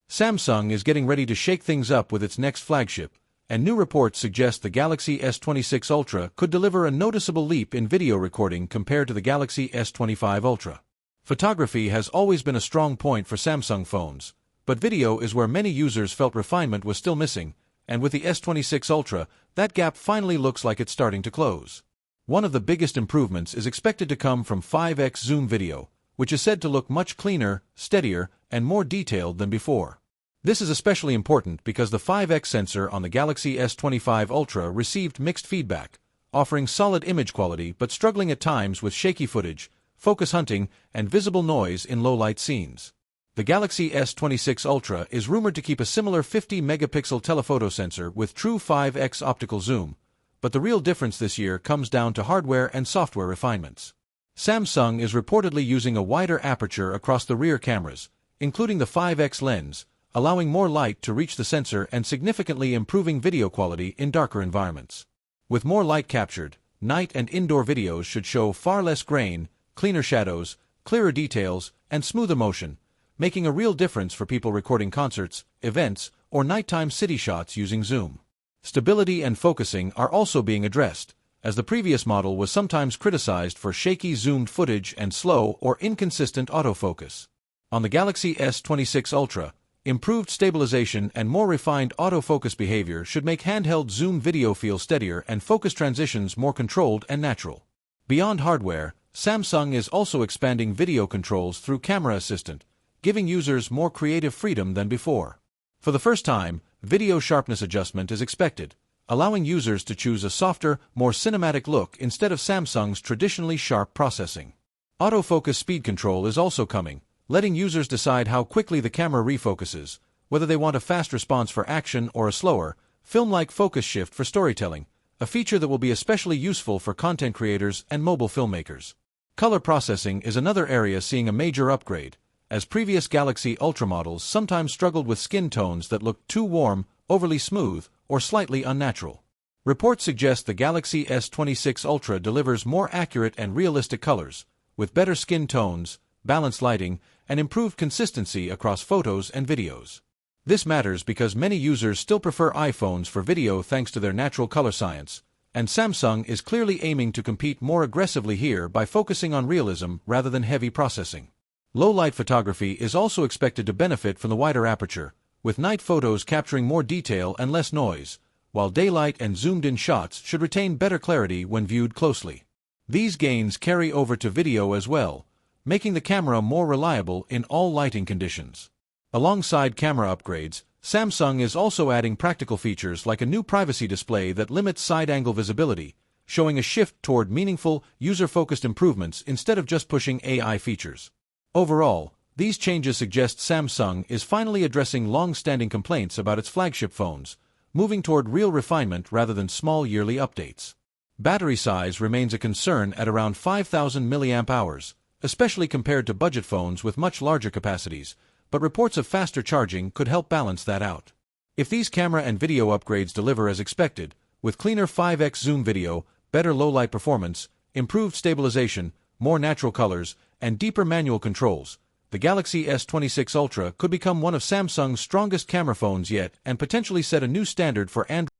Samsung is getting ready to shake things up with its next flagship, and new reports suggest the Galaxy S26 Ultra could deliver a noticeable leap in video recording compared to the Galaxy S25 Ultra. Photography has always been a strong point for Samsung phones, but video is where many users felt refinement was still missing, and with the S26 Ultra, that gap finally looks like it's starting to close. One of the biggest improvements is expected to come from 5x zoom video, which is said to look much cleaner, steadier, and more detailed than before. This is especially important because the 5x sensor on the Galaxy S25 Ultra received mixed feedback, offering solid image quality but struggling at times with shaky footage, focus hunting, and visible noise in low-light scenes. The Galaxy S26 Ultra is rumored to keep a similar 50-megapixel telephoto sensor with true 5x optical zoom, but the real difference this year comes down to hardware and software refinements. Samsung is reportedly using a wider aperture across the rear cameras, including the 5x lens, allowing more light to reach the sensor and significantly improving video quality in darker environments. With more light captured, night and indoor videos should show far less grain, cleaner shadows, clearer details, and smoother motion, making a real difference for people recording concerts, events, or nighttime city shots using zoom. Stability and focusing are also being addressed, as the previous model was sometimes criticized for shaky zoomed footage and slow or inconsistent autofocus. On the Galaxy S26 Ultra, improved stabilization and more refined autofocus behavior should make handheld zoom video feel steadier and focus transitions more controlled and natural. Beyond hardware, Samsung is also expanding video controls through Camera Assistant, giving users more creative freedom than before. For the first time, video sharpness adjustment is expected, allowing users to choose a softer, more cinematic look instead of Samsung's traditionally sharp processing. Autofocus speed control is also coming, letting users decide how quickly the camera refocuses, whether they want a fast response for action or a slower, film-like focus shift for storytelling, a feature that will be especially useful for content creators and mobile filmmakers. Color processing is another area seeing a major upgrade, as previous Galaxy Ultra models sometimes struggled with skin tones that looked too warm, overly smooth, or slightly unnatural. Reports suggest the Galaxy S26 Ultra delivers more accurate and realistic colors, with better skin tones, balanced lighting, and improved consistency across photos and videos. This matters because many users still prefer iPhones for video thanks to their natural color science, and Samsung is clearly aiming to compete more aggressively here by focusing on realism rather than heavy processing. Low-light photography is also expected to benefit from the wider aperture, with night photos capturing more detail and less noise, while daylight and zoomed-in shots should retain better clarity when viewed closely. These gains carry over to video as well, making the camera more reliable in all lighting conditions. Alongside camera upgrades, Samsung is also adding practical features like a new privacy display that limits side-angle visibility, showing a shift toward meaningful, user-focused improvements instead of just pushing AI features. Overall, these changes suggest Samsung is finally addressing long-standing complaints about its flagship phones, moving toward real refinement rather than small yearly updates. Battery size remains a concern at around 5,000 mAh, especially compared to budget phones with much larger capacities, but reports of faster charging could help balance that out. If these camera and video upgrades deliver as expected, with cleaner 5x zoom video, better low-light performance, improved stabilization, more natural colors, and deeper manual controls, the Galaxy S26 Ultra could become one of Samsung's strongest camera phones yet and potentially set a new standard for Android